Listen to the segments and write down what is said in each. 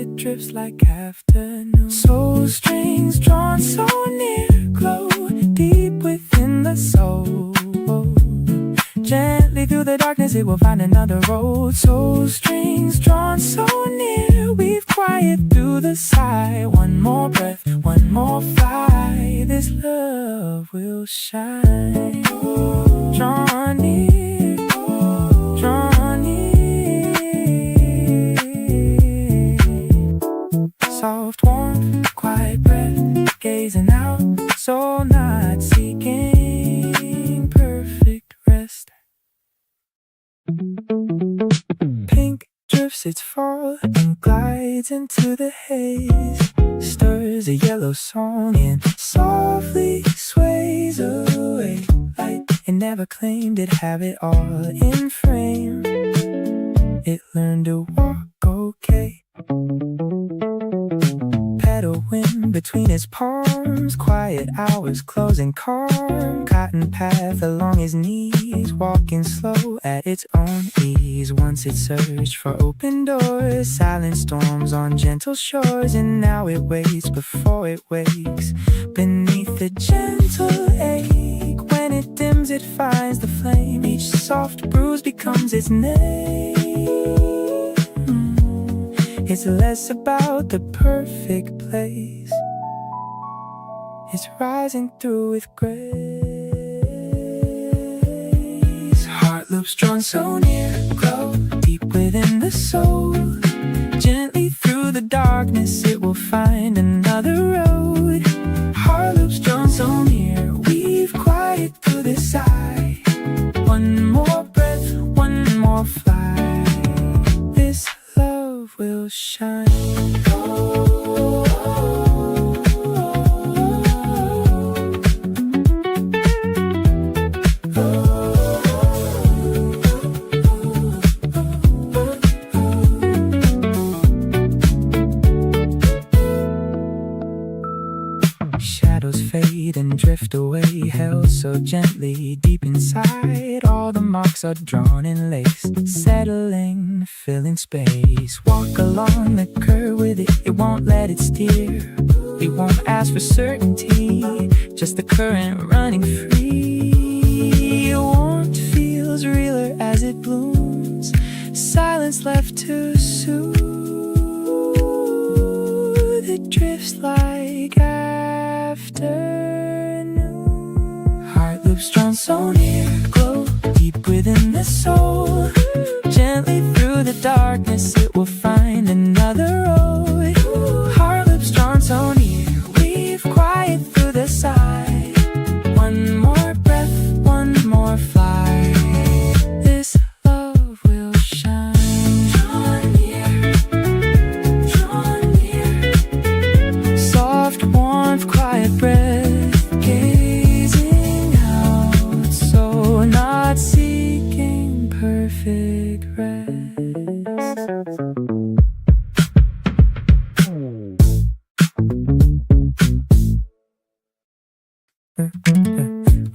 it drifts like afternoon. Soul strings drawn so near, glow deep within the soul. Gently through the darkness it will find another road. Soul strings drawn so near, weave quiet through the sigh. One more breath, one more fly, this love will shine. Draw near, draw near. Soft warmth, quiet breath, gazing out, soul not seeking perfect rest. Pink drifts its fall and glides into the haze, stirs a yellow song and softly sways away. Light it never claimed it'd have it all in frame. It learned to walk okay. Pedal wind between his palms, quiet hours closing calm. Cotton path along his knees, walking slow at its own ease. Once it searched for open doors, silent storms on gentle shores. And now it waits before it wakes, beneath the gentle ache. When it dims it finds the flame, each soft bruise becomes its name. It's less about the perfect place, it's rising through with grace. Heart loops drawn so near, glow deep within the soul. Gently through the darkness it will find another road. Heart loops drawn so near, weave quiet through the sigh. One more breath, one more fly, this love will shine. Shadows fade and drift away, held so gently deep inside. All the marks are drawn in lace, settling, filling space. Walk along the curve with it, it won't let it steer. It won't ask for certainty, just the current running free. Warmth feels realer as it blooms, silence left to soothe. It drifts like afternoon. Heart loops drawn so near, glow deep within the soul. Gently through the darkness it will find another road. Heart loops drawn so near, weave quiet through the sigh. One more breath, one more fly, this love will shine. Draw near, draw near. Soft warmth, quiet breath, gazing out, so not seeking perfect rest.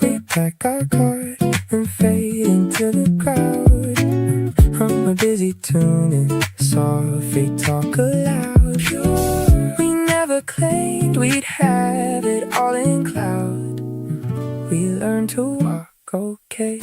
We pack our car and fade into the crowd. Hum a busy tune and softly talk aloud. We never claimed we'd have it all in cloud. We learned to walk okay.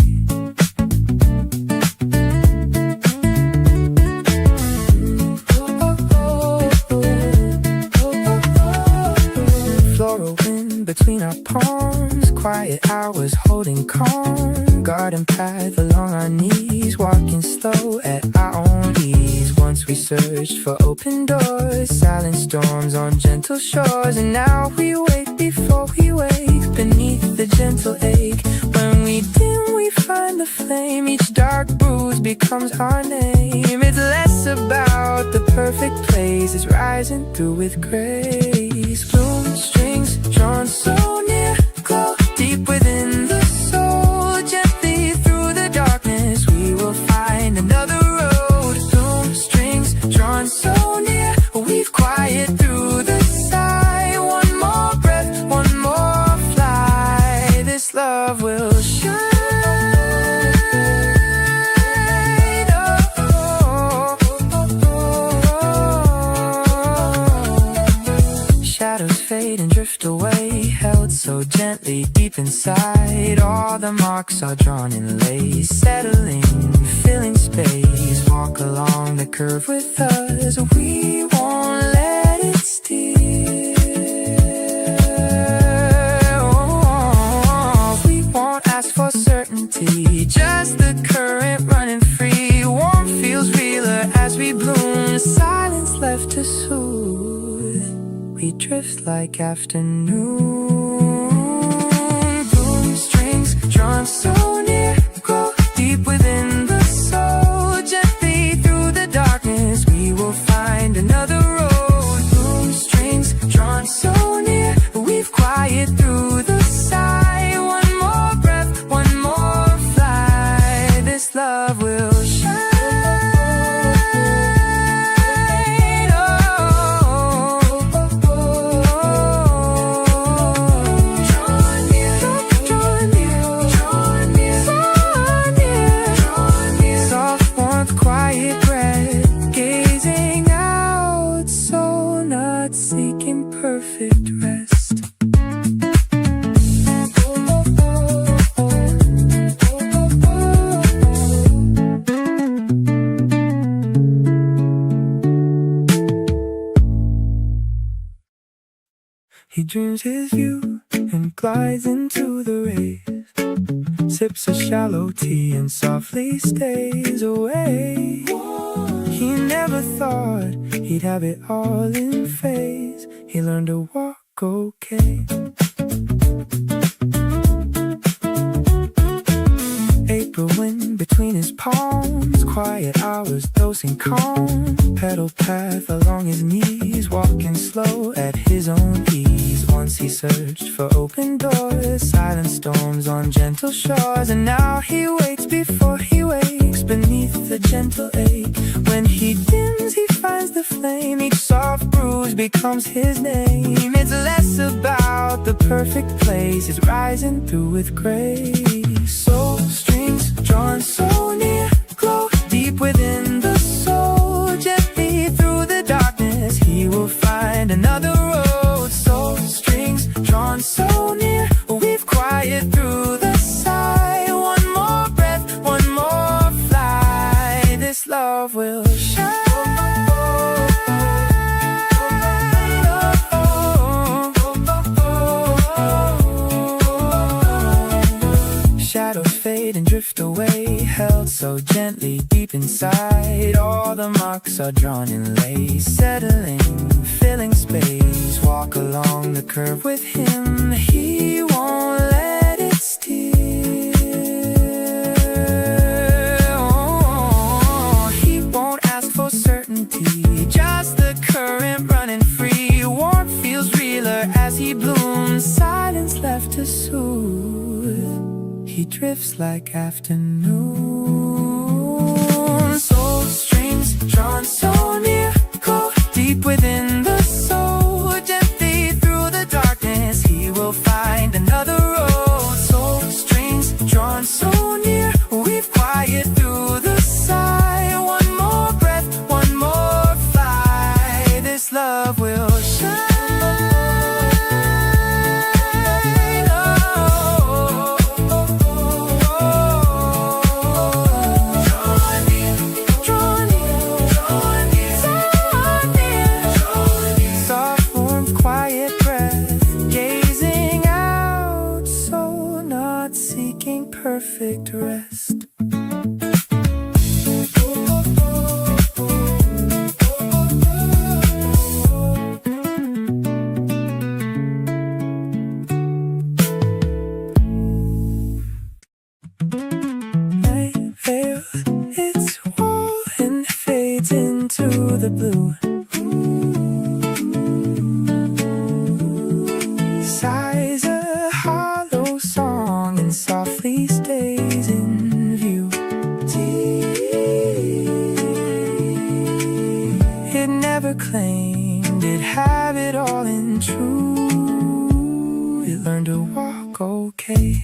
Floral wind between our palms, quiet hours holding calm. Garden path along our knees, walking slow at our own ease. Once we searched for open doors, silent storms on gentle shores. And now we wait before we wake, beneath the gentle ache. When we dim we find the flame, each dark bruise becomes our name. It's less about the perfect place, it's rising through with grace. Bloom strings drawn so near, glow deep within the soul. Gently through the darkness we will find another road. Bloom strings drawn so near, weave quiet through the sigh. One more breath, one more fly, this love will shine. Oh, oh, oh, oh, oh. so gently deep inside. All the marks are drawn in lace, settling, filling space. Walk along the curve with us, we won't let it steer. Oh, we won't ask for certainty, just the current running free. Warmth feels realer as we bloom, silence left to soothe. We drift like afternoon. Bloom strings drawn so near, grow deep within the soul. Gently through the darkness we will find another road. Bloom strings drawn so near, weave quiet through the sigh. One more breath, one more fly, this love will shine. Seeking perfect rest. He dreams his view and glides into the rays, sips a shallow tea and softly stays away. He never thought he'd have it all in phase. He learned to walk okay. April wind between his palms, quiet hours dosing calm. Pedal path along his knees, walking slow at his own ease. Once he searched for open doors, silent storms on gentle shores. And now he waits before he wakes, beneath the gentle ache. When he dims, he finds the flame. Each soft bruise becomes his name. It's less about the perfect place, it's rising through with grace. Soul strings drawn so near, glow deep within the soul. Gently through the darkness he will find another road. Soul strings drawn so near, weave quiet through the sigh. One more breath, one more fly, this love will shine. Shadows fade and drift away, held so gently deep inside. All the marks are drawn in lace, settling, filling space. Walk along the curve with him, he won't let it steer. Oh, he won't ask for certainty, just the current running free. Warmth feels realer as he blooms, silence left to soothe. He drifts like afternoon. Soul strings drawn so near, go deep within the soul. Gently through the darkness he will find another road. Soul strings drawn so near, weave quiet through the sigh. One more breath, one more fly, this love will shine. Seeking perfect rest. Night veils its wall and fades into the blue. Sighs a hollow song and softly stays in view. It never claimed it'd have it all in true. It learned to walk okay.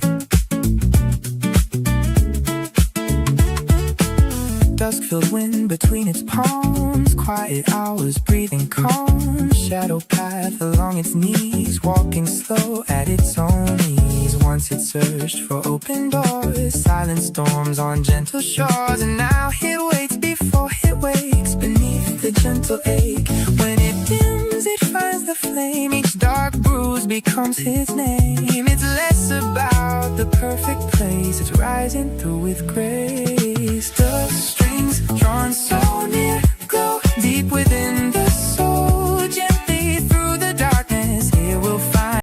dusk-filled wind between its palms. Quiet hours, breathing calm. Shadow path along its knees, walking slow at its own ease. Once it searched for open doors, silent storms on gentle shores. And now it waits before it wakes beneath the gentle ache. When it dims, it finds the flame. Each dark bruise becomes his name. It's less about the perfect place, it's rising through with grace.